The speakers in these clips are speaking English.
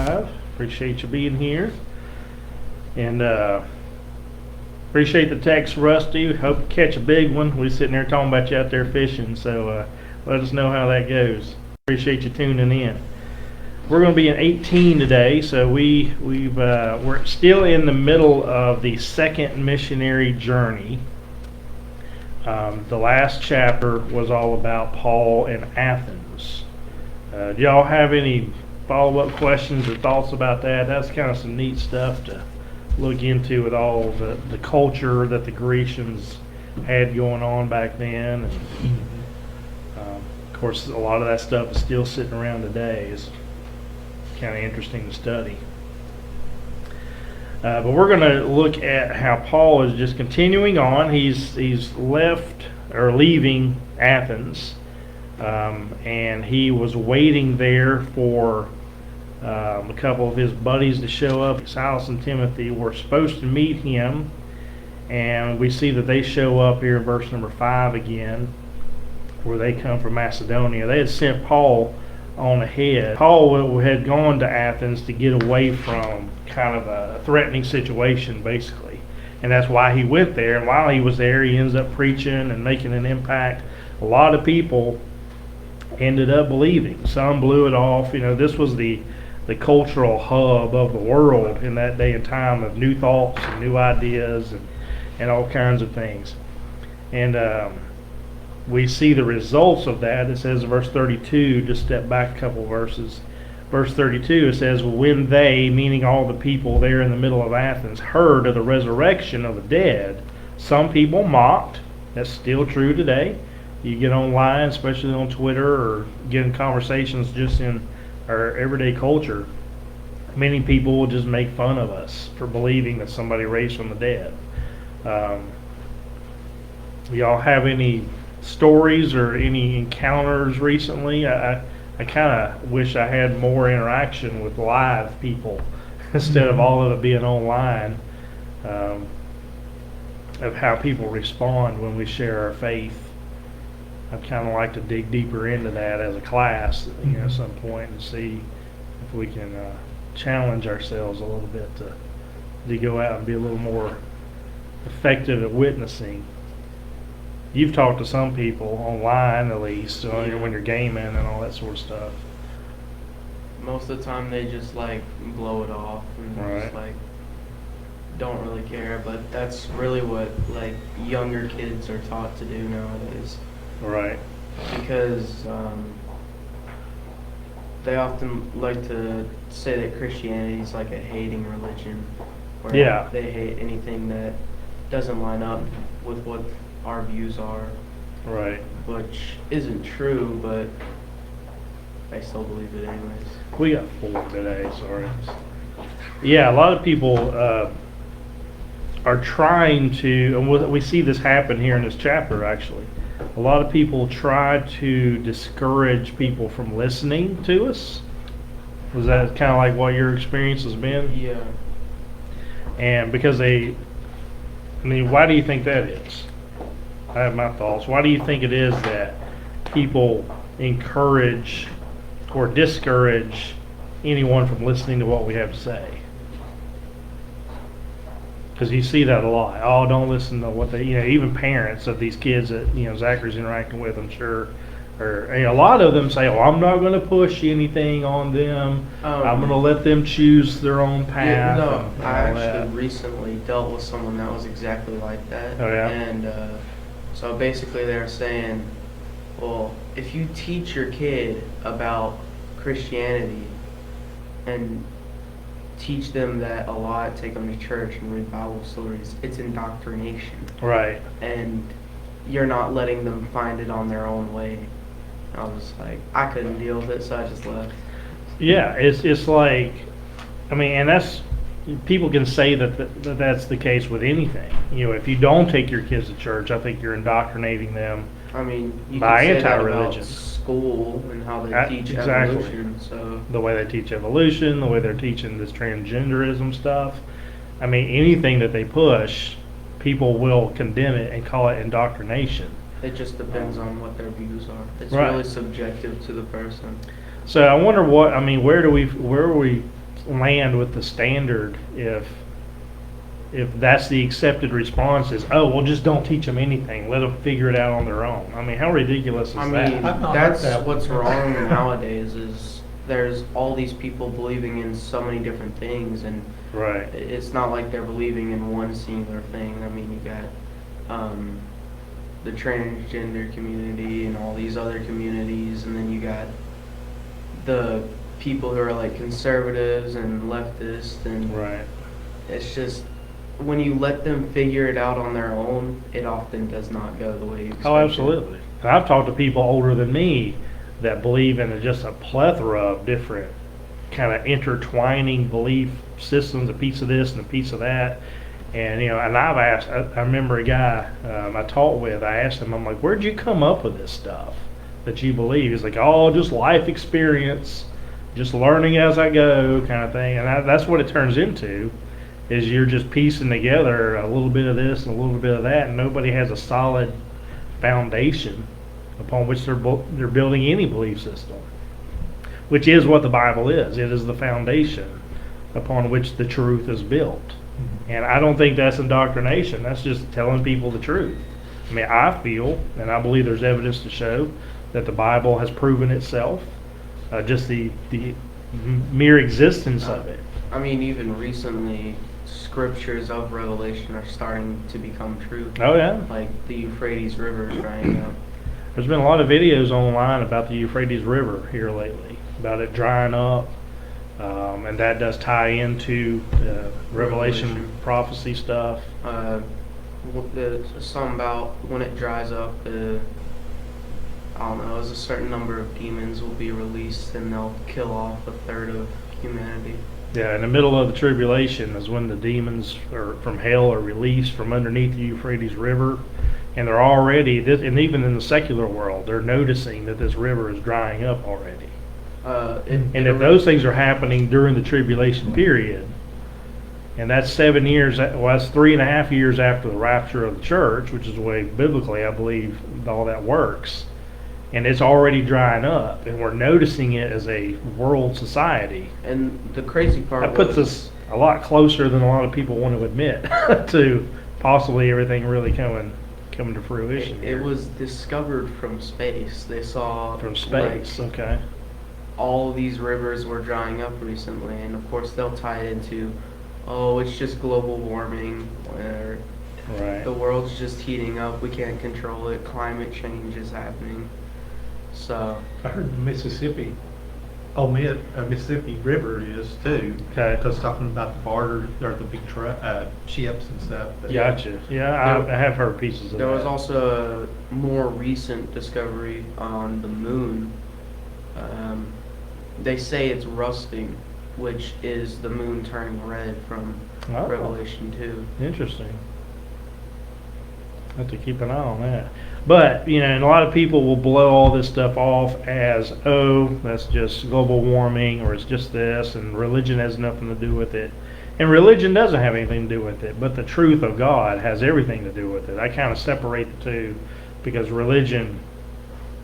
live. Appreciate you being here. And appreciate the text, Rusty. Hope to catch a big one. We're sitting there talking about you out there fishing, so let us know how that goes. Appreciate you tuning in. We're going to be in 18 today, so we're still in the middle of the second missionary journey. The last chapter was all about Paul in Athens. Do y'all have any follow-up questions or thoughts about that? That's kind of some neat stuff to look into with all the culture that the Grecians had going on back then. And, of course, a lot of that stuff is still sitting around today. It's kind of interesting to study. But we're going to look at how Paul is just continuing on. He's left or leaving Athens, and he was waiting there for a couple of his buddies to show up. Silas and Timothy were supposed to meet him, and we see that they show up here in verse number 5 again, where they come from Macedonia. They had sent Paul on ahead. Paul had gone to Athens to get away from kind of a threatening situation, basically. And that's why he went there. And while he was there, he ends up preaching and making an impact. A lot of people ended up believing. Some blew it off. You know, this was the cultural hub of the world in that day and time of new thoughts and new ideas and all kinds of things. And we see the results of that. It says in verse 32, just step back a couple verses. Verse 32, it says, when they, meaning all the people there in the middle of Athens, heard of the resurrection of the dead, some people mocked. That's still true today. You get online, especially on Twitter, or get in conversations just in our everyday culture, many people will just make fun of us for believing that somebody raised from the dead. Y'all have any stories or any encounters recently? I kind of wish I had more interaction with live people instead of all of it being online, of how people respond when we share our faith. I'd kind of like to dig deeper into that as a class, at some point, and see if we can challenge ourselves a little bit to go out and be a little more effective at witnessing. You've talked to some people online, at least, when you're gaming and all that sort of stuff. Most of the time they just blow it off and just don't really care, but that's really what younger kids are taught to do nowadays. Right. Because they often like to say that Christianity is like a hating religion, where they hate anything that doesn't line up with what our views are. Right. Which isn't true, but I still believe it anyways. We got 4 today, sorry. Yeah, a lot of people are trying to, and we see this happen here in this chapter actually. A lot of people try to discourage people from listening to us. Was that kind of like what your experience has been? Yeah. And because why do you think that is? I have my thoughts. Why do you think it is that people encourage or discourage anyone from listening to what we have to say? Because you see that a lot. Oh, don't listen to what they, even parents of these kids that, Zachary's interacting with, I'm sure. Or a lot of them say, oh, I'm not going to push anything on them. I'm going to let them choose their own path. Yeah, I actually recently dealt with someone that was exactly like that. Oh, yeah? And so basically they're saying, well, if you teach your kid about Christianity and teach them that a lot, take them to church and read Bible stories, it's indoctrination. Right. And you're not letting them find it on their own way. I was like, I couldn't deal with it, so I just left. Yeah, it's like, and that's, people can say that's the case with anything. If you don't take your kids to church, I think you're indoctrinating them. You by can say anti-religion. that about school and how they teach exactly. evolution. So the way they teach evolution, the way they're teaching this transgenderism stuff. Anything that they push, people will condemn it and call it indoctrination. It just depends on what their views are. It's right. really subjective to the person. So I wonder where are we land with the standard if that's the accepted response is, oh, well, just don't teach them anything. Let them figure it out on their own. I mean, how ridiculous is I that? mean, I've not that's heard that. what's wrong nowadays is there's all these people believing in so many different things, and Right. it's not like they're believing in one singular thing. I mean, you got the transgender community and all these other communities, and then you got the people who are like conservatives and leftists, and Right. it's just when you let them figure it out on their own, it often does not go the way you expect. Oh, absolutely. And I've talked to people older than me that believe in just a plethora of different kind of intertwining belief systems, a piece of this and a piece of that. And, you know, and I've asked, I remember a guy I taught with, I asked him, I'm like, where'd you come up with this stuff that you believe? He's like, oh, just life experience, just learning as I go kind of thing. And that's what it turns into, is you're just piecing together a little bit of this and a little bit of that, and nobody has a solid foundation upon which they're building any belief system, which is what the Bible is. It is the foundation upon which the truth is built. And I don't think that's indoctrination. That's just telling people the truth. I mean, I feel, and I believe there's evidence to show, that the Bible has proven itself. Just the mere existence of it. I mean, even recently, scriptures of Revelation are starting to become true. Oh, yeah. Like the Euphrates River is drying up. There's been a lot of videos online about the Euphrates River here lately, about it drying up. And that does tie into Revelation prophecy stuff. Something about when it dries up, I don't know, a certain number of demons will be released and they'll kill off a third of humanity. Yeah, in the middle of the tribulation is when the demons from hell are released from underneath the Euphrates River. And they're already, and even in the secular world, they're noticing that this river is drying up already. And if those things are happening during the tribulation period, and that's 7 years, well, that's 3.5 years after the rapture of the church, which is the way biblically I believe all that works, and it's already drying up, and we're noticing it as a world society. And the crazy part That puts us a lot closer than a lot of people want to admit to possibly everything really coming to fruition. it was discovered from space. They saw From space, like, okay. all these rivers were drying up recently, and of course they'll tie it into, oh, it's just global warming, or Right. the world's just heating up, we can't control it, climate change is happening. So I heard the Mississippi River is too. Okay. Because talking about the barter or the big ships and stuff. But Gotcha. Yeah, I have heard pieces of there that. was also a more recent discovery on the moon. They say it's rusting, which is the moon turning red from Oh. Revelation 2. Interesting. Have to keep an eye on that. But, you know, and a lot of people will blow all this stuff off as, oh, that's just global warming, or it's just this, and religion has nothing to do with it. And religion doesn't have anything to do with it, but the truth of God has everything to do with it. I kind of separate the two, because religion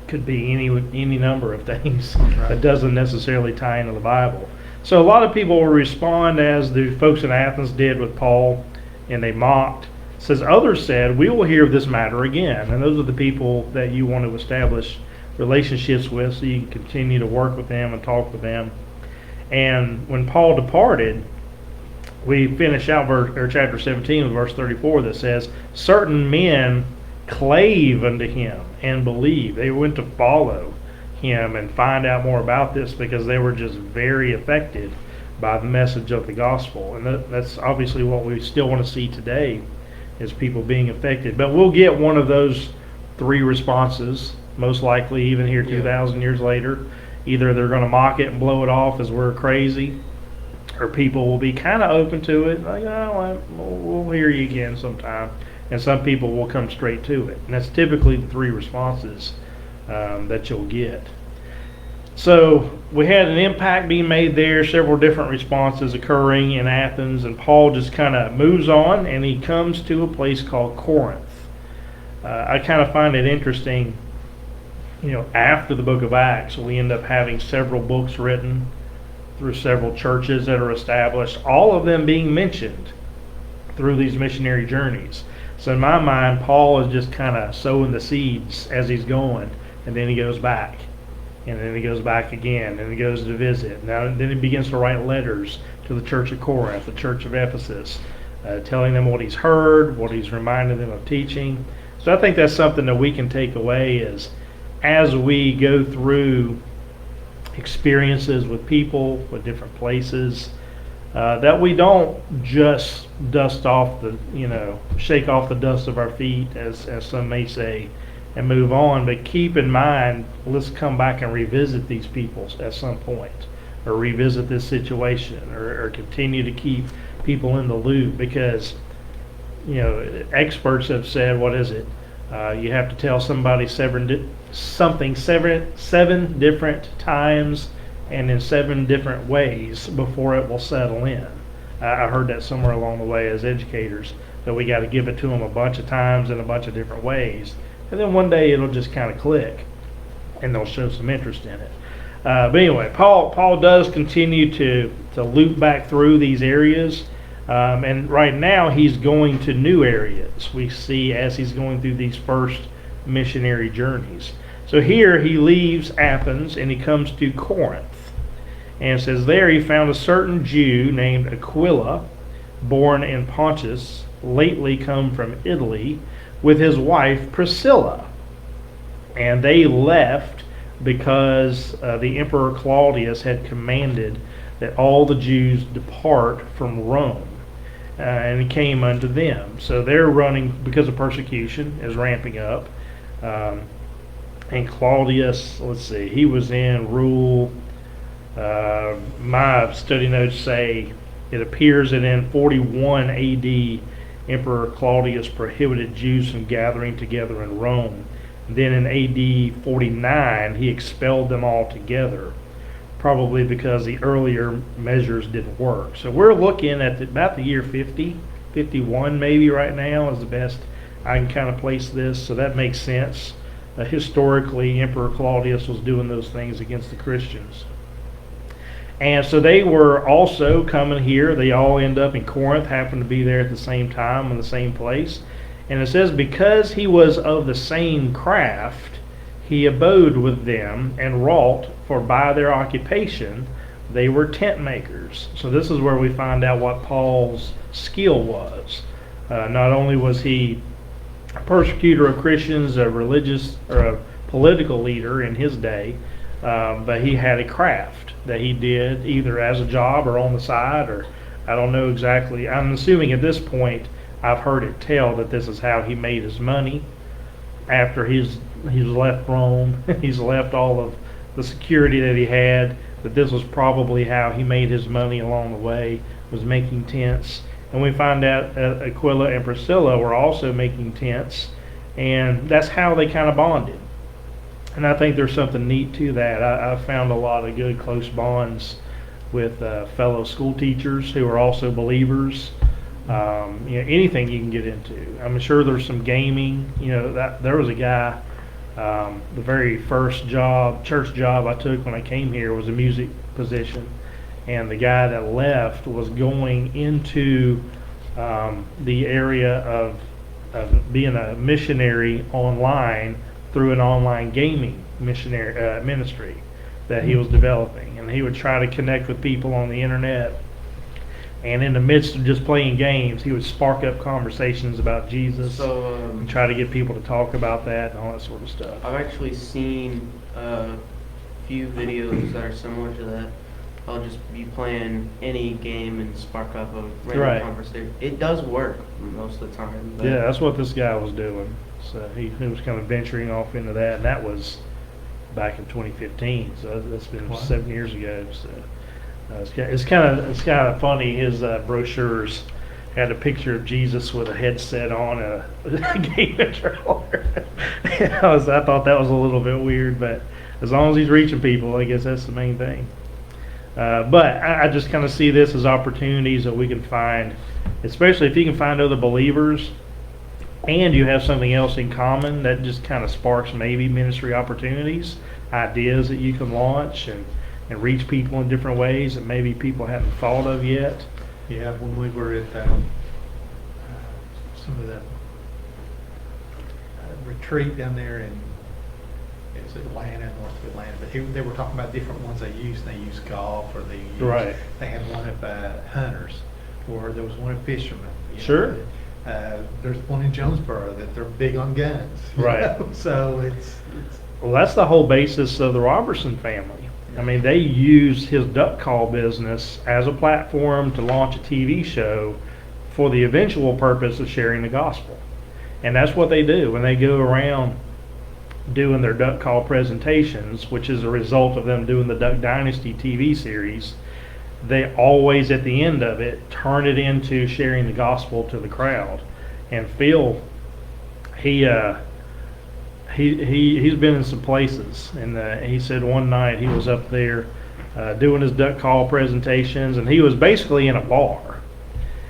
could be any number of things that doesn't necessarily tie into the Bible. So a lot of people will respond as the folks in Athens did with Paul, and they mocked. It says, others said, we will hear of this matter again. And those are the people that you want to establish relationships with, so you can continue to work with them and talk with them. And when Paul departed, we finish out chapter 17 with verse 34 that says, certain men clave unto him and believe. They went to follow him and find out more about this because they were just very affected by the message of the gospel. And that's obviously what we still want to see today, is people being affected. But we'll get one of those three responses, most likely even here 2,000 years later. Either they're going to mock it and blow it off as we're crazy, or people will be kind of open to it, like, oh, we'll hear you again sometime. And some people will come straight to it. And that's typically the three responses that you'll get. So we had an impact being made there, several different responses occurring in Athens, and Paul just kind of moves on, and he comes to a place called Corinth. I kind of find it interesting, you know, after the book of Acts, we end up having several books written through several churches that are established, all of them being mentioned through these missionary journeys. So in my mind, Paul is just kind of sowing the seeds as he's going, and then he goes back, and then he goes back again, and he goes to visit. Now then he begins to write letters to the church of Corinth, the church of Ephesus, telling them what he's heard, what he's reminded them of teaching. So I think that's something that we can take away is as we go through experiences with people, with different places, that we don't just dust off the, shake off the dust of our feet, as some may say, and move on, but keep in mind, let's come back and revisit these people at some point, or revisit this situation, or continue to keep people in the loop, because, experts have said, what is it? You have to tell somebody seven different times and in 7 different ways before it will settle in. I heard that somewhere along the way as educators, that we got to give it to them a bunch of times in a bunch of different ways, and then one day it'll just kind of click, and they'll show some interest in it. But anyway, Paul does continue to loop back through these areas, and right now he's going to new areas. We see as he's going through these first missionary journeys. So here he leaves Athens and he comes to Corinth. And it says there he found a certain Jew named Aquila, born in Pontus, lately come from Italy, with his wife Priscilla. And they left because the Emperor Claudius had commanded that all the Jews depart from Rome. And he came unto them. So they're running because of persecution is ramping up. And Claudius, let's see, he was in rule. My study notes say it appears that in 41 AD, Emperor Claudius prohibited Jews from gathering together in Rome. Then in AD 49, he expelled them altogether, probably because the earlier measures didn't work. So we're looking at about the year 50, 51 maybe right now is the best I can kind of place this. So that makes sense. Historically, Emperor Claudius was doing those things against the Christians. And so they were also coming here. They all end up in Corinth, happened to be there at the same time in the same place. And it says, because he was of the same craft, he abode with them and wrought, for by their occupation they were tent makers. So this is where we find out what Paul's skill was. Not only was he a persecutor of Christians, a religious or a political leader in his day, but he had a craft that he did either as a job or on the side, or I don't know exactly. I'm assuming at this point I've heard it tell that this is how he made his money after he's left Rome. He's left all of the security that he had, that this was probably how he made his money along the way, was making tents. And we find out Aquila and Priscilla were also making tents, and that's how they kind of bonded. And I think there's something neat to that. I found a lot of good close bonds with fellow school teachers who are also believers. Anything you can get into. I'm sure there's some gaming. There was a guy, the very first church job I took when I came here was a music position. And the guy that left was going into the area of being a missionary online through an online gaming ministry that he was developing. And he would try to connect with people on the internet. And in the midst of just playing games, he would spark up conversations about Jesus and try to get people to talk about that and all that sort of stuff. I've actually seen a few videos that are similar to that. I'll just be playing any game and spark up a random conversation. It does work most of the time. Yeah, that's what this guy was doing. So he was kind of venturing off into that, and that was back in 2015. So that's been 7 years ago. So it's kind of funny. His brochures had a picture of Jesus with a headset on and a game controller. I thought that was a little bit weird, but as long as he's reaching people, I guess that's the main thing. But I just kind of see this as opportunities that we can find, especially if you can find other believers and you have something else in common that just kind of sparks maybe ministry opportunities, ideas that you can launch, and and reach people in different ways that maybe people hadn't thought of yet. Yeah, when we were at some of the retreat down there in it's Atlanta, north of Atlanta, but they were talking about different ones they used. They used golf, or they used, Right. They had one of hunters, or there was one of fishermen. Sure. There's one in Jonesboro that they're big on guns. you Right. know? So it's Well, that's the whole basis of the Robertson family. I mean, they used his duck call business as a platform to launch a TV show for the eventual purpose of sharing the gospel. And that's what they do when they go around doing their duck call presentations, which is a result of them doing the Duck Dynasty TV series. They always, at the end of it, turn it into sharing the gospel to the crowd. And Phil, he's been in some places, and he said one night he was up there doing his duck call presentations, and he was basically in a bar,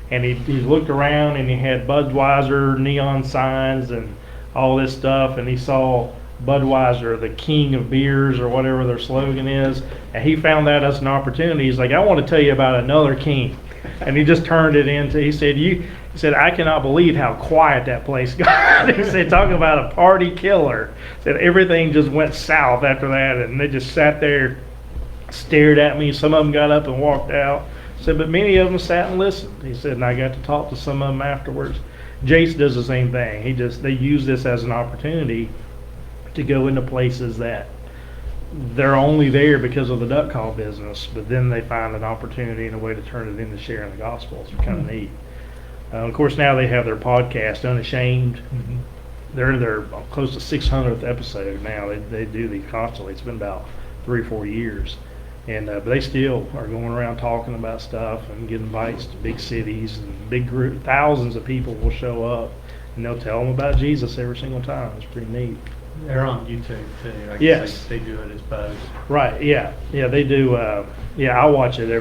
and he looked around and he had Budweiser neon signs and all this stuff, and he saw Budweiser, the king of beers, or whatever their slogan is, and he found that as an opportunity. He's like, I want to tell you about another king, and he just turned it into. He said, I cannot believe how quiet that place got. He said, talking about a party killer. He said everything just went south after that, and they just sat there, stared at me. Some of them got up and walked out. He said, but many of them sat and listened. He said, and I got to talk to some of them afterwards. Jace does the same thing. They use this as an opportunity to go into places that they're only there because of the duck call business, but then they find an opportunity and a way to turn it into sharing the gospel. It's kind of neat. Of course, now they have their podcast, Unashamed. mm-hmm. They're close to 600th episode now. They do these constantly. It's been about 3 or 4 years, and but they still are going around talking about stuff and getting invites to big cities and big group. Thousands of people will show up, and they'll tell them about Jesus every single time. It's pretty neat. They're on YouTube too. I guess Yes. they do it as both. Right, yeah, they do. I watch it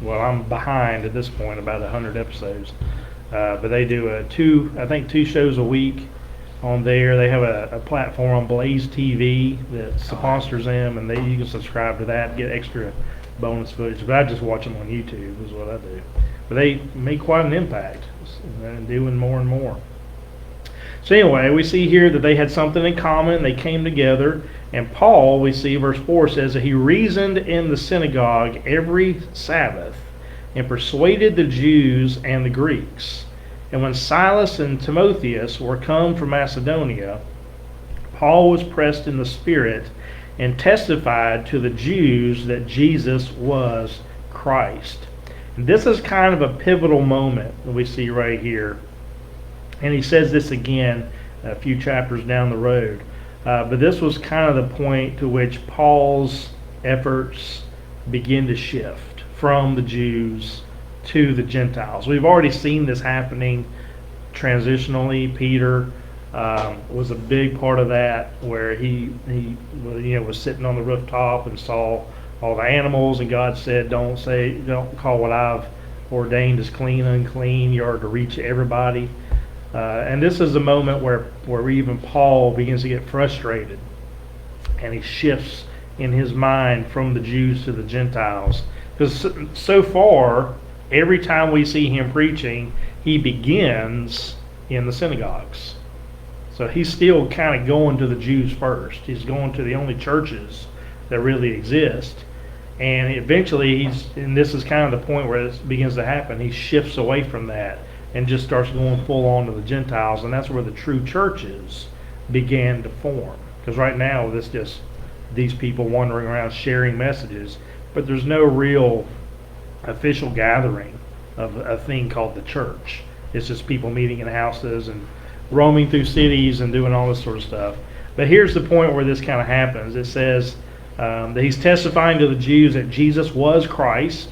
I'm behind at this point, about 100 episodes. But they do two shows a week on there. They have a platform on Blaze TV that sponsors them, and you can subscribe to that and get extra bonus footage. But I just watch them on YouTube is what I do. But they make quite an impact, and doing more and more. So anyway, we see here that they had something in common. They came together. And Paul, we see verse 4 says that he reasoned in the synagogue every Sabbath and persuaded the Jews and the Greeks. And when Silas and Timotheus were come from Macedonia, Paul was pressed in the Spirit and testified to the Jews that Jesus was Christ. And this is kind of a pivotal moment that we see right here. And he says this again a few chapters down the road. But this was kind of the point to which Paul's efforts begin to shift from the Jews to the Gentiles. We've already seen this happening transitionally. Peter was a big part of that, where he was sitting on the rooftop and saw all the animals, and God said, don't call what I've ordained as clean unclean. You are to reach everybody. And this is a moment where even Paul begins to get frustrated, and he shifts in his mind from the Jews to the Gentiles. Because so far, every time we see him preaching, he begins in the synagogues. So he's still kind of going to the Jews first. He's going to the only churches that really exist. And eventually, and this is kind of the point where this begins to happen, he shifts away from that and just starts going full on to the Gentiles, and that's where the true churches began to form. Because right now, it's just these people wandering around sharing messages, but there's no real official gathering of a thing called the church. It's just people meeting in houses and roaming through cities and doing all this sort of stuff. But here's the point where this kind of happens. It says that he's testifying to the Jews that Jesus was Christ.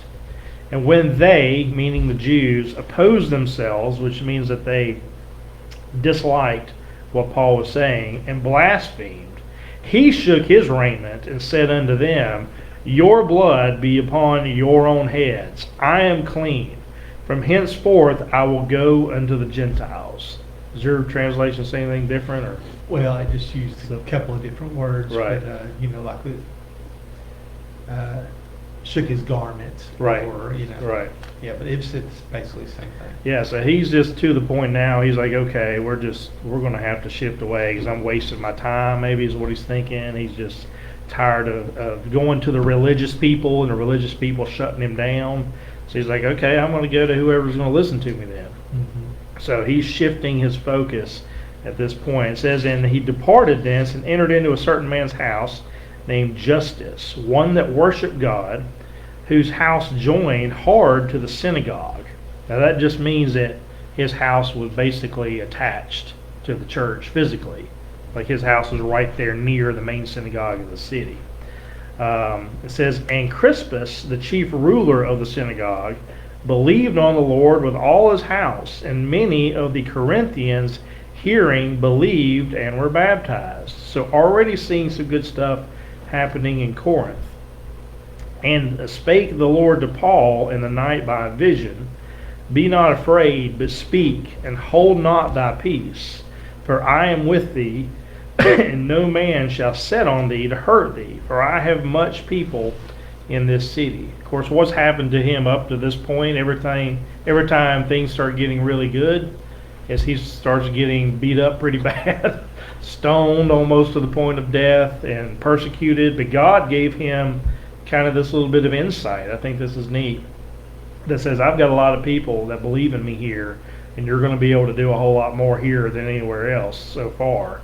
And when they, meaning the Jews, opposed themselves, which means that they disliked what Paul was saying and blasphemed, he shook his raiment and said unto them, your blood be upon your own heads. I am clean. From henceforth I will go unto the Gentiles. Does your translation say anything different? Or? Well, I just used a couple of different words. Right. But, like shook his garments. Right. Or, Right. Yeah, but it's basically the same thing. Yeah, so he's just to the point now, he's like, okay, we're going to have to shift away because I'm wasting my time, maybe is what he's thinking. He's just tired of going to the religious people and the religious people shutting him down. So he's like, okay, I'm going to go to whoever's going to listen to me then. Mm-hmm. So he's shifting his focus at this point. It says, and he departed thence and entered into a certain man's house named Justus, one that worshiped God, whose house joined hard to the synagogue. Now that just means that his house was basically attached to the church physically. Like his house was right there near the main synagogue of the city. It says, and Crispus, the chief ruler of the synagogue, believed on the Lord with all his house, and many of the Corinthians hearing believed and were baptized. So already seeing some good stuff happening in Corinth. And spake the Lord to Paul in the night by a vision, be not afraid, but speak, and hold not thy peace. For I am with thee, and no man shall set on thee to hurt thee. For I have much people in this city. Of course, what's happened to him up to this point, every time things start getting really good, as he starts getting beat up pretty bad, stoned almost to the point of death, and persecuted. But God gave him kind of this little bit of insight. I think this is neat. That says, I've got a lot of people that believe in me here, and you're going to be able to do a whole lot more here than anywhere else so far.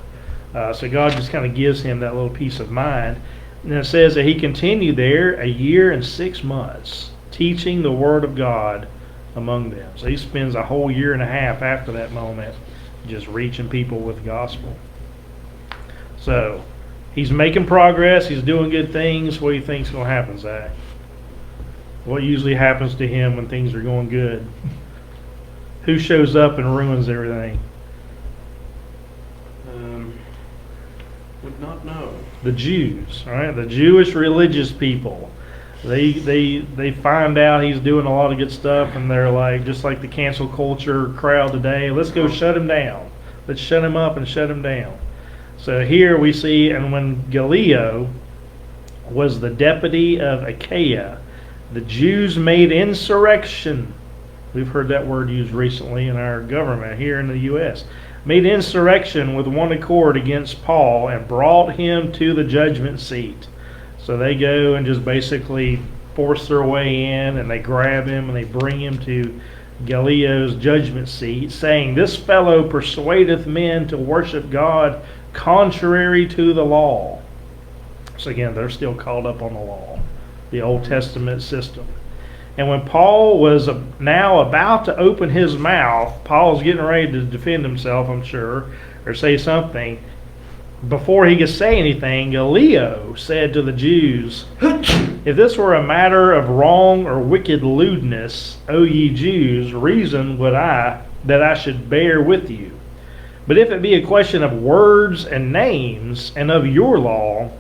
So God just kind of gives him that little peace of mind. And it says that he continued there 1 year and 6 months, teaching the word of God among them. So he spends a whole year and a half after that moment just reaching people with the gospel. So he's making progress. He's doing good things. What do you think's going to happen, Zach? What usually happens to him when things are going good? Who shows up and ruins everything? Would not know. The Jews, all right? The Jewish religious people. They find out he's doing a lot of good stuff, and they're like, just like the cancel culture crowd today, let's go shut him down. Let's shut him up and shut him down. So here we see, and when Gallio was the deputy of Achaia, the Jews made insurrection. We've heard that word used recently in our government here in the U.S. Made insurrection with one accord against Paul and brought him to the judgment seat. So they go and just basically force their way in, and they grab him and they bring him to Gallio's judgment seat, saying, this fellow persuadeth men to worship God contrary to the law. So again, they're still caught up on the law, the Old Testament system. And when Paul was now about to open his mouth, Paul's getting ready to defend himself, I'm sure, or say something. Before he could say anything, Gallio said to the Jews, if this were a matter of wrong or wicked lewdness, O ye Jews, reason would I that I should bear with you. But if it be a question of words and names and of your law,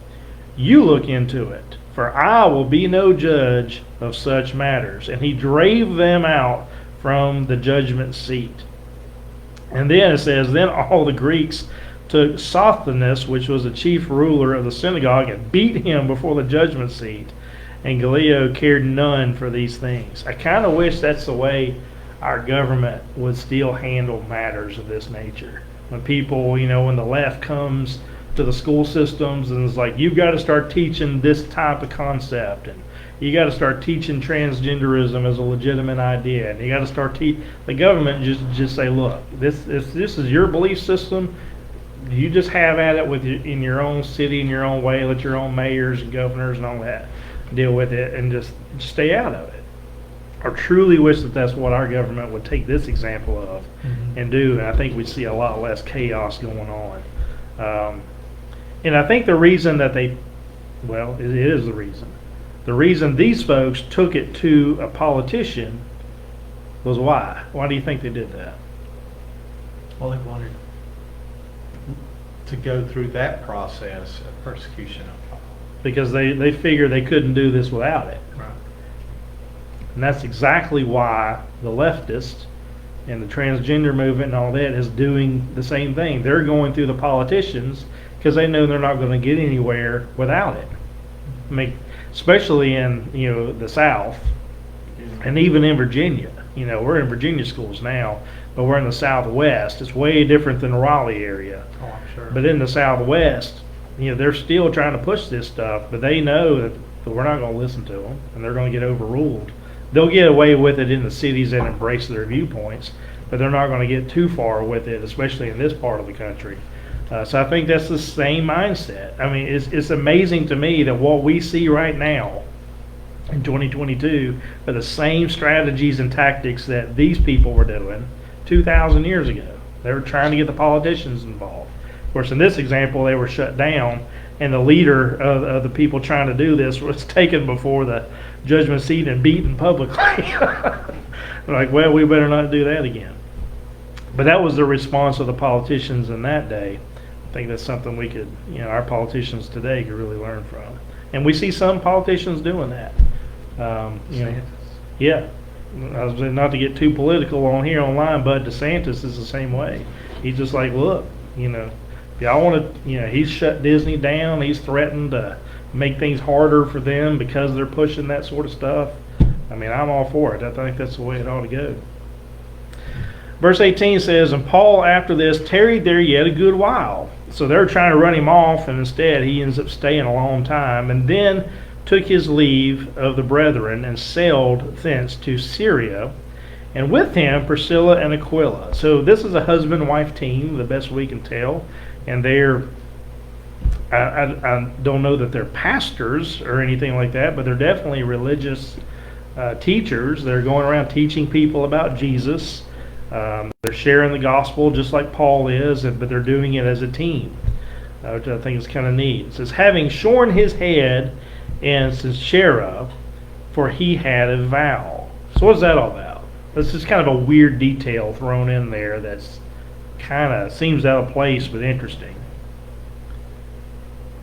you look into it. For I will be no judge of such matters. And he drave them out from the judgment seat. And then it says, then all the Greeks took Sosthenes, which was the chief ruler of the synagogue, and beat him before the judgment seat. And Gallio cared none for these things. I kind of wish that's the way our government would still handle matters of this nature. When people, when the left comes to the school systems and it's like, you've got to start teaching this type of concept, and you got to start teaching transgenderism as a legitimate idea, and you got to start the government just say, look, this is your belief system. You just have at it in your own city, in your own way. Let your own mayors and governors and all that deal with it, and just stay out of it. I truly wish that that's what our government would take this example of and do, and I think we'd see a lot less chaos going on. And I think the reason that it is the reason. The reason these folks took it to a politician was why? Why do you think they did that? Well, they wanted to go through that process of persecution of Paul. Because they figured they couldn't do this without it. Right. And that's exactly why the leftists and the transgender movement and all that is doing the same thing. They're going through the politicians because they know they're not going to get anywhere without it. especially in the South, Yeah. and even in Virginia. We're in Virginia schools now, but we're in the Southwest. It's way different than the Raleigh area. Oh, I'm sure. But in the Southwest, they're still trying to push this stuff, but they know that we're not going to listen to them, and they're going to get overruled. They'll get away with it in the cities that embrace their viewpoints, but they're not going to get too far with it, especially in this part of the country. So I think that's the same mindset. I mean, it's amazing to me that what we see right now in 2022 are the same strategies and tactics that these people were doing 2,000 years ago. They were trying to get the politicians involved. Of course, in this example, they were shut down, and the leader of the people trying to do this was taken before the judgment seat and beaten publicly. Like, well, we better not do that again. But that was the response of the politicians in that day. I think that's something we could, our politicians today could really learn from. And we see some politicians doing that. Yeah. I was not to get too political on here online, but DeSantis is the same way. He's just like, look, if y'all want to, he's shut Disney down. He's threatened to make things harder for them because they're pushing that sort of stuff. I mean, I'm all for it. I think that's the way it ought to go. Verse 18 says, and Paul after this tarried there yet a good while. So they're trying to run him off, and instead he ends up staying a long time, and then took his leave of the brethren and sailed thence to Syria, and with him Priscilla and Aquila. So this is a husband-wife team, the best we can tell, and they're, I don't know that they're pastors or anything like that, but they're definitely religious teachers. They're going around teaching people about Jesus. They're sharing the gospel just like Paul is, but they're doing it as a team, which I think is kind of neat. It says, having shorn his head in Caesarea, for he had a vow. So what's that all about? This is kind of a weird detail thrown in there that's kind of seems out of place but interesting.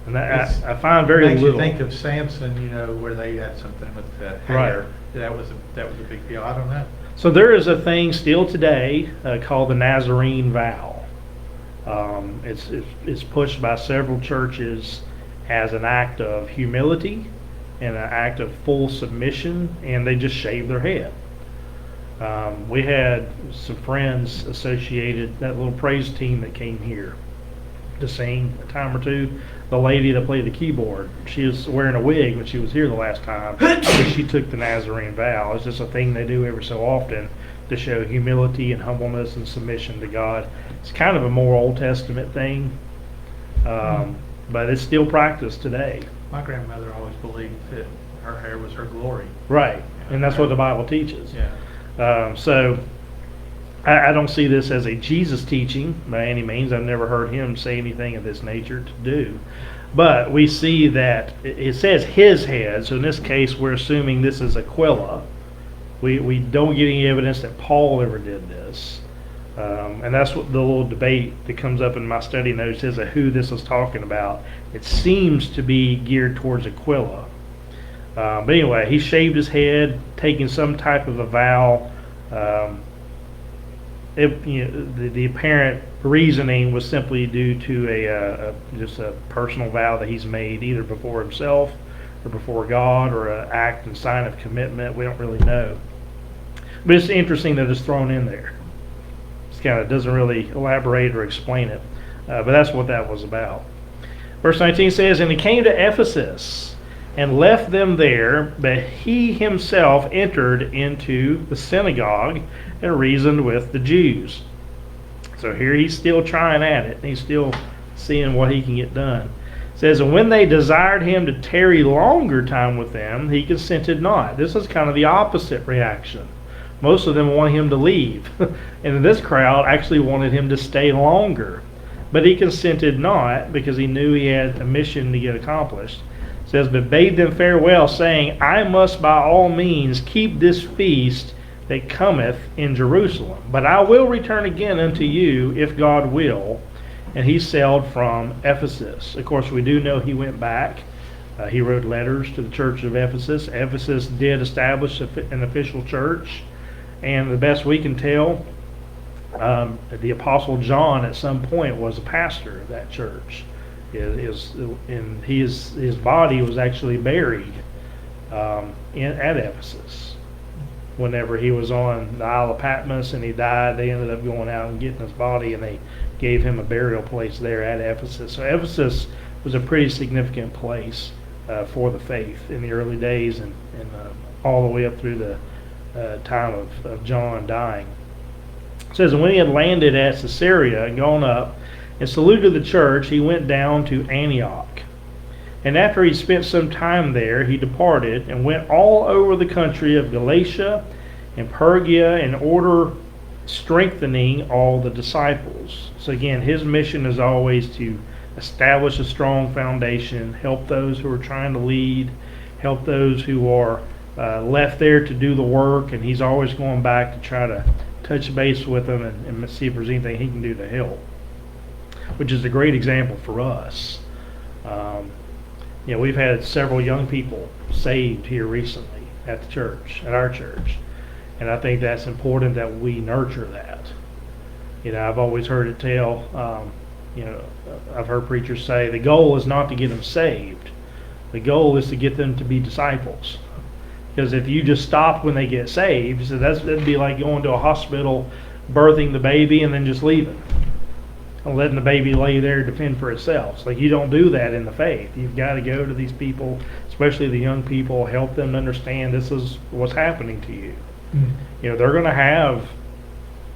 And I find very Makes little. you think of Samson, where they had something with the hair. Right. That was a big deal. I don't know. So there is a thing still today called the Nazarene vow. It's pushed by several churches as an act of humility and an act of full submission, and they just shave their head. We had some friends associated, that little praise team that came here to sing a time or two. The lady that played the keyboard, she was wearing a wig when she was here the last time, but she took the Nazarene vow. It's just a thing they do every so often to show humility and humbleness and submission to God. It's kind of a more Old Testament thing, but it's still practiced today. My grandmother always believed that her hair was her glory. Right, and that's what the Bible teaches. Yeah. So I don't see this as a Jesus teaching by any means. I've never heard him say anything of this nature to do. But we see that it says his head, so in this case we're assuming this is Aquila. We don't get any evidence that Paul ever did this. And that's what the little debate that comes up in my study notes is of who this is talking about. It seems to be geared towards Aquila. But anyway, he shaved his head, taking some type of a vow. The apparent reasoning was simply due to just a personal vow that he's made either before himself or before God, or an act and sign of commitment. We don't really know. But it's interesting that it's thrown in there. It kind of doesn't really elaborate or explain it. But that's what that was about. Verse 19 says, and he came to Ephesus and left them there, but he himself entered into the synagogue and reasoned with the Jews. So here he's still trying at it. He's still seeing what he can get done. It says, and when they desired him to tarry longer time with them, he consented not. This is kind of the opposite reaction. Most of them want him to leave. And this crowd actually wanted him to stay longer. But he consented not, because he knew he had a mission to get accomplished. It says, but bade them farewell, saying, I must by all means keep this feast that cometh in Jerusalem. But I will return again unto you, if God will. And he sailed from Ephesus. Of course, we do know he went back. He wrote letters to the church of Ephesus. Ephesus did establish an official church. And the best we can tell, the Apostle John at some point was a pastor of that church. His body was actually buried at Ephesus. Whenever he was on the Isle of Patmos and he died, they ended up going out and getting his body, and they gave him a burial place there at Ephesus. So Ephesus was a pretty significant place for the faith in the early days, and all the way up through the time of John dying. It says, and when he had landed at Caesarea and gone up and saluted the church, he went down to Antioch. And after he spent some time there, he departed and went all over the country of Galatia and Phrygia in order strengthening all the disciples. So again, his mission is always to establish a strong foundation, help those who are trying to lead, help those who are left there to do the work, and he's always going back to try to touch base with them and see if there's anything he can do to help, which is a great example for us. We've had several young people saved here recently at the church, at our church, and I think that's important that we nurture that. I've always heard it I've heard preachers say the goal is not to get them saved. The goal is to get them to be disciples. Because if you just stop when they get saved, so that'd be like going to a hospital, birthing the baby, and then just leaving. And letting the baby lay there and defend for itself. It's like you don't do that in the faith. You've got to go to these people, especially the young people, help them understand this is what's happening to you. Mm-hmm. They're going to have,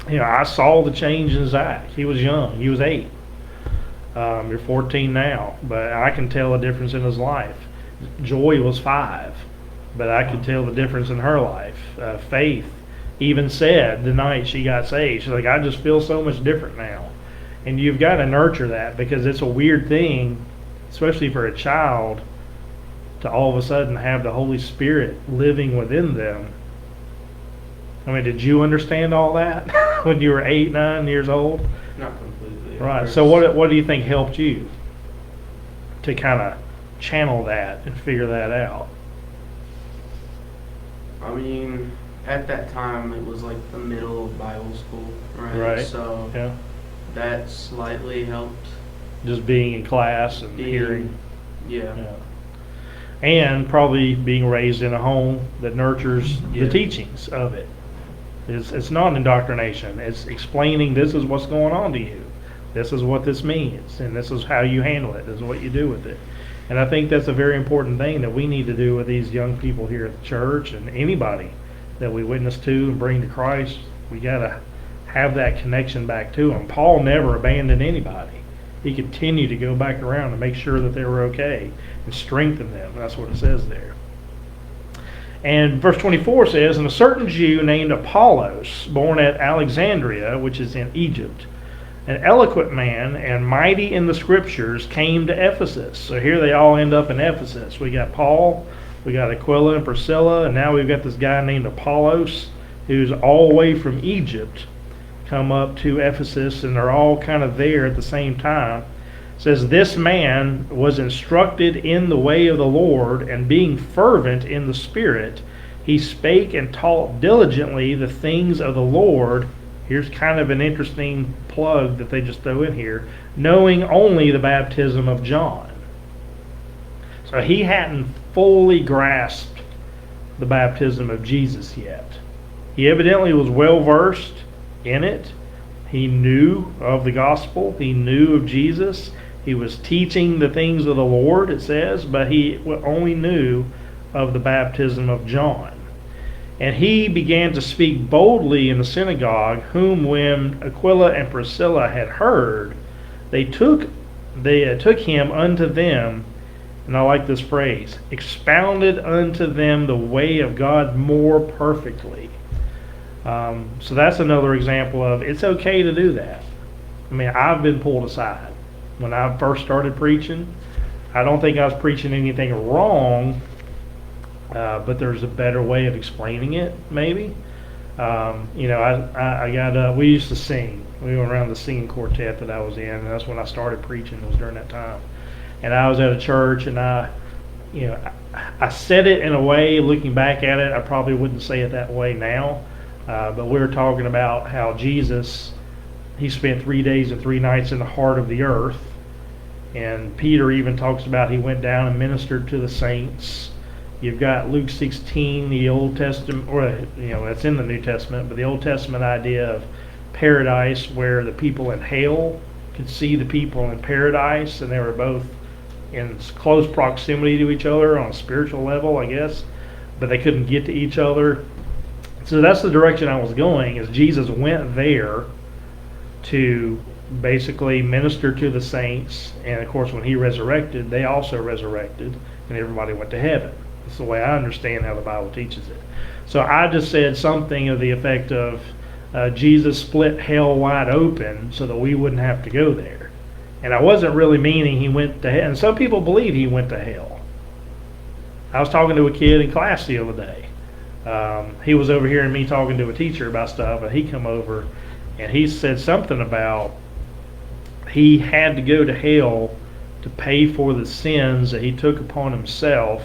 I saw the change in Zach. He was young. He was 8. You're 14 now, but I can tell a difference in his life. Joy was 5, but I could tell the difference in her life. Faith even said the night she got saved, she's like, I just feel so much different now. And you've got to nurture that, because it's a weird thing, especially for a child, to all of a sudden have the Holy Spirit living within them. I mean, did you understand all that when you were 8, 9 years old? Not completely. Right. So what do you think helped you to kind of channel that and figure that out? I mean, at that time, it was like the middle of Bible school, right? Right. So Yeah. that slightly helped. Just being in class and hearing. Yeah. And probably being raised in a home that nurtures the Yeah. teachings of it. It's not indoctrination. It's explaining this is what's going on to you. This is what this means, and this is how you handle it. This is what you do with it. And I think that's a very important thing that we need to do with these young people here at the church, and anybody that we witness to and bring to Christ. We got to have that connection back to them. Paul never abandoned anybody. He continued to go back around and make sure that they were okay and strengthen them. That's what it says there. And verse 24 says, and a certain Jew named Apollos, born at Alexandria, which is in Egypt, an eloquent man and mighty in the scriptures, came to Ephesus. So here they all end up in Ephesus. We got Paul, we got Aquila and Priscilla, and now we've got this guy named Apollos, who's all the way from Egypt, come up to Ephesus, and they're all kind of there at the same time. It says, this man was instructed in the way of the Lord, and being fervent in the Spirit, he spake and taught diligently the things of the Lord. Here's kind of an interesting plug that they just throw in here, knowing only the baptism of John. So he hadn't fully grasped the baptism of Jesus yet. He evidently was well versed in it. He knew of the gospel. He knew of Jesus. He was teaching the things of the Lord, it says, but he only knew of the baptism of John. And he began to speak boldly in the synagogue, whom when Aquila and Priscilla had heard, they took him unto them, and I like this phrase, expounded unto them the way of God more perfectly. So that's another example of it's okay to do that. I mean, I've been pulled aside. When I first started preaching, I don't think I was preaching anything wrong, but there's a better way of explaining it, maybe. I got we used to sing. We went around the singing quartet that I was in, and that's when I started preaching. It was during that time. And I was at a church, and I said it in a way, looking back at it, I probably wouldn't say it that way now. But we were talking about how Jesus, he spent 3 days and 3 nights in the heart of the earth. And Peter even talks about he went down and ministered to the saints. You've got Luke 16, the Old Testament, or that's in the New Testament, but the Old Testament idea of paradise, where the people in hell could see the people in paradise, and they were both in close proximity to each other on a spiritual level, I guess, but they couldn't get to each other. So that's the direction I was going, is Jesus went there to basically minister to the saints, and of course when he resurrected, they also resurrected, and everybody went to heaven. That's the way I understand how the Bible teaches it. So I just said something of the effect of Jesus split hell wide open so that we wouldn't have to go there. And I wasn't really meaning he went to hell. And some people believe he went to hell. I was talking to a kid in class the other day. He was overhearing me talking to a teacher about stuff, and he come over and he said something about he had to go to hell to pay for the sins that he took upon himself,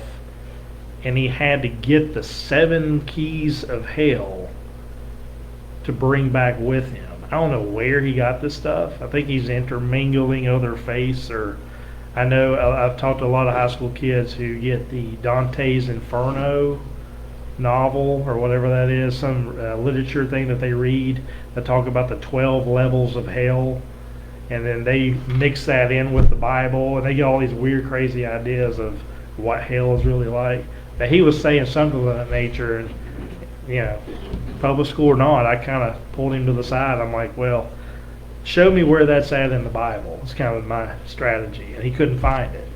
and he had to get the 7 keys of hell to bring back with him. I don't know where he got this stuff. I think he's intermingling other faiths, or I know I've talked to a lot of high school kids who get the Dante's Inferno novel or whatever that is, some literature thing that they read that talk about the 12 levels of hell, and then they mix that in with the Bible, and they get all these weird, crazy ideas of what hell is really like. But he was saying something of that nature, and public school or not, I kind of pulled him to the side. I'm like, well, show me where that's at in the Bible. It's kind of my strategy, and he couldn't find it.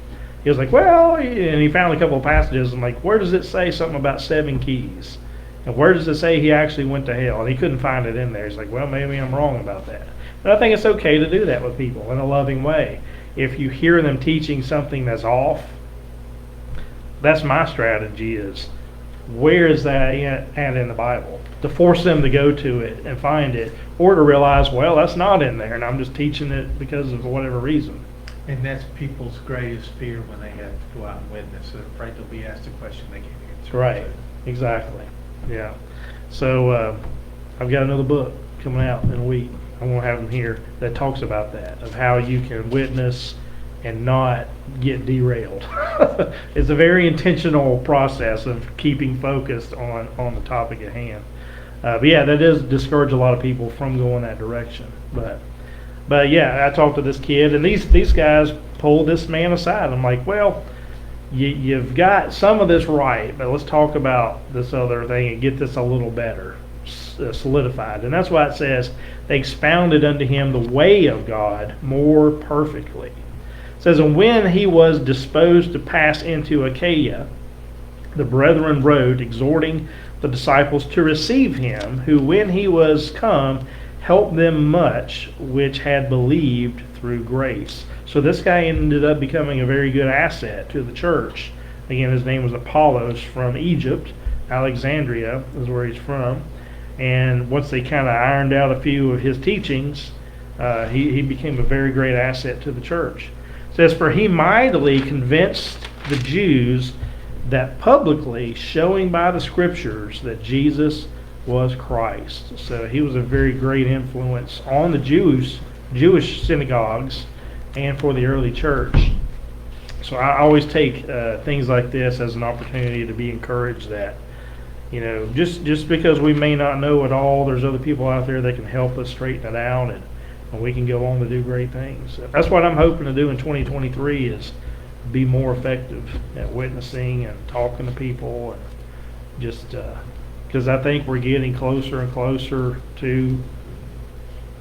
He was like, well, and he found a couple of passages. I'm like, where does it say something about 7 keys? And where does it say he actually went to hell? And he couldn't find it in there. He's like, well, maybe I'm wrong about that. But I think it's okay to do that with people in a loving way. If you hear them teaching something that's off, that's my strategy, is where is that at in the Bible? To force them to go to it and find it, or to realize, well, that's not in there, and I'm just teaching it because of whatever reason. And that's people's greatest fear when they have to go out and witness. They're afraid they'll be asked a question they can't answer. Right, exactly, yeah. So I've got another book coming out in a week. I'm going to have them here that talks about that, of how you can witness and not get derailed. It's a very intentional process of keeping focused on the topic at hand. But yeah, that does discourage a lot of people from going that direction. But yeah, I talked to this kid, and these guys pulled this man aside. I'm like, well, you've got some of this right, but let's talk about this other thing and get this a little better solidified. And that's why it says they expounded unto him the way of God more perfectly. It says, and when he was disposed to pass into Achaia, the brethren wrote, exhorting the disciples to receive him, who when he was come helped them much which had believed through grace. So this guy ended up becoming a very good asset to the church. Again, his name was Apollos, from Egypt. Alexandria is where he's from. And once they kind of ironed out a few of his teachings, he became a very great asset to the church. It says, for he mightily convinced the Jews that publicly, showing by the scriptures that Jesus was Christ. So he was a very great influence on the Jewish synagogues and for the early church. So I always take things like this as an opportunity to be encouraged that, just because we may not know it all, there's other people out there that can help us straighten it out, and we can go on to do great things. That's what I'm hoping to do in 2023, is be more effective at witnessing and talking to people, and just because I think we're getting closer and closer to,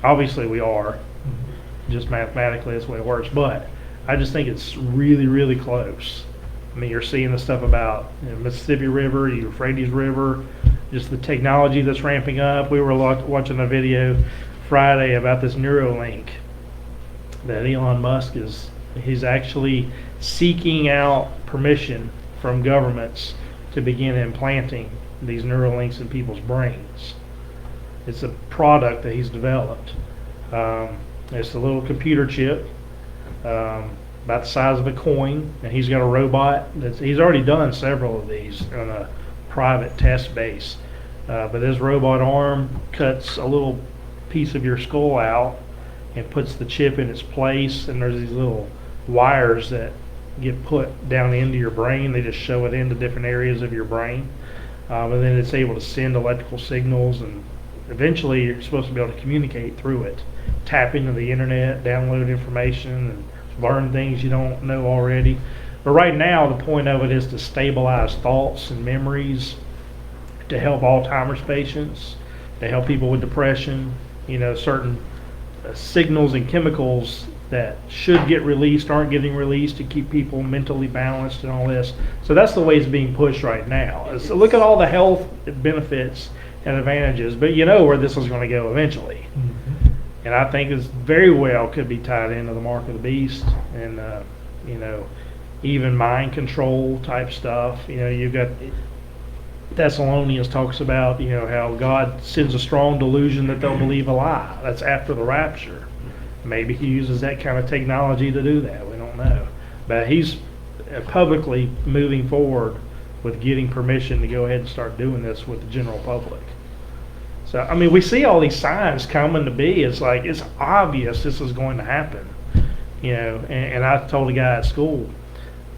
obviously we are, just mathematically that's the way it works, but I just think it's really, really close. I mean, you're seeing the stuff about Mississippi River, the Euphrates River, just the technology that's ramping up. We were watching a video Friday about this Neuralink that Elon Musk he's actually seeking out permission from governments to begin implanting these Neuralinks in people's brains. It's a product that he's developed. It's a little computer chip, about the size of a coin, and he's got a robot he's already done several of these on a private test base. But his robot arm cuts a little piece of your skull out and puts the chip in its place, and there's these little wires that get put down into your brain. They just show it into different areas of your brain. And then it's able to send electrical signals, and eventually you're supposed to be able to communicate through it. Tap into the internet, download information, and learn things you don't know already. But right now, the point of it is to stabilize thoughts and memories, to help Alzheimer's patients, to help people with depression, certain signals and chemicals that should get released aren't getting released to keep people mentally balanced and all this. So that's the way it's being pushed right now. So look at all the health benefits and advantages, but you know where this is going to go eventually. Mm-hmm. And I think it's very well could be tied into the mark of the beast, and even mind control type stuff. You've got Thessalonians talks about how God sends a strong delusion that they'll believe a lie. That's after the rapture. Maybe he uses that kind of technology to do that. We don't know. But he's publicly moving forward with getting permission to go ahead and start doing this with the general public. So, I mean, we see all these signs coming to be. It's like, it's obvious this is going to happen. And I told a guy at school,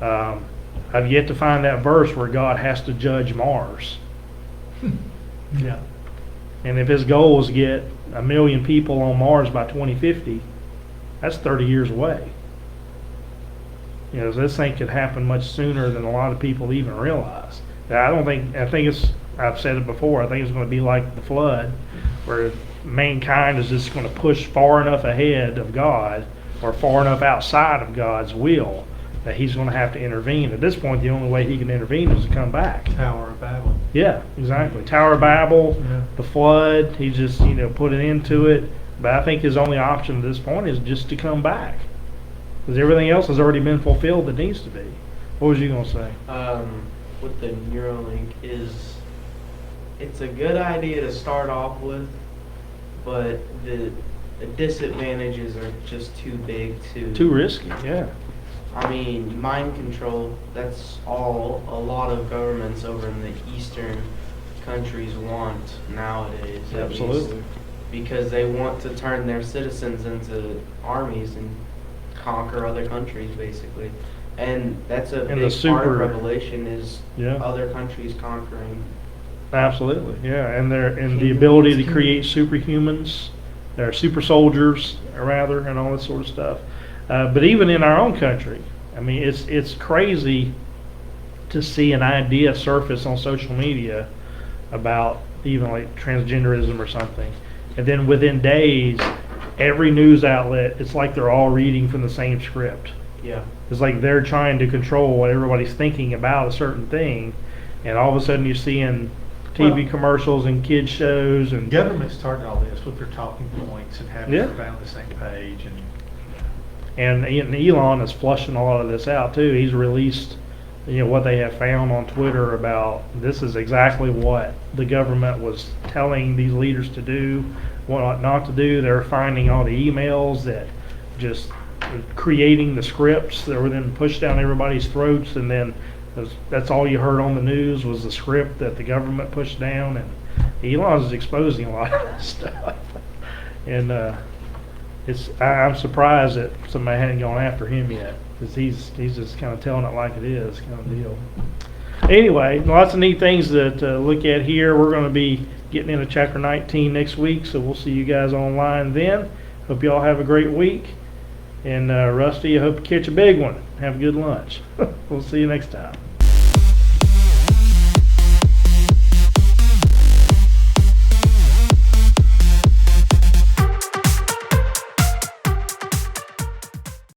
I've yet to find that verse where God has to judge Mars. Yeah. And if his goal is to get 1 million people on Mars by 2050, that's 30 years away. So this thing could happen much sooner than a lot of people even realize. I think I've said it before, I think it's going to be like the flood, where mankind is just going to push far enough ahead of God or far enough outside of God's will that he's going to have to intervene. At this point, the only way he can intervene is to come back. Tower of Babel. Yeah, exactly. Tower of Babel, Yeah. the flood, he just, put an end to it. But I think his only option at this point is just to come back. Because everything else has already been fulfilled that needs to be. What was you going to say? With the Neuralink it's a good idea to start off with, but the disadvantages are just too big to... Too risky, yeah. I mean, mind control, that's all a lot of governments over in the eastern countries want nowadays. at least, Absolutely. because they want to turn their citizens into armies and conquer other countries, basically. And that's a And big the part of super- Revelation is Yeah. other countries conquering. Absolutely, yeah. And the ability to create superhumans, or super soldiers, rather, and all this sort of stuff. But even in our own country, I mean, it's crazy to see an idea surface on social media about even like transgenderism or something, and then within days, every news outlet, it's like they're all reading from the same script. Yeah. It's like they're trying to control what everybody's thinking about a certain thing, and all of a sudden you're seeing TV Well, commercials and kids shows and Government started all this with their talking points and having Yeah. everybody on the same page. And Elon is flushing a lot of this out too. He's released, what they have found on Twitter about this is exactly what the government was telling these leaders to do, what not to do. They're finding all the emails that just creating the scripts that were then pushed down everybody's throats, and then that's all you heard on the news was the script that the government pushed down. And Elon is exposing a lot of that stuff. And I'm surprised that somebody hadn't gone after him yet, because he's just kind of telling it like it is, kind of deal. Anyway, lots of neat things to look at here. We're going to be getting into chapter 19 next week, so we'll see you guys online then. Hope you all have a great week. And Rusty, I hope you catch a big one. Have a good lunch. We'll see you next time.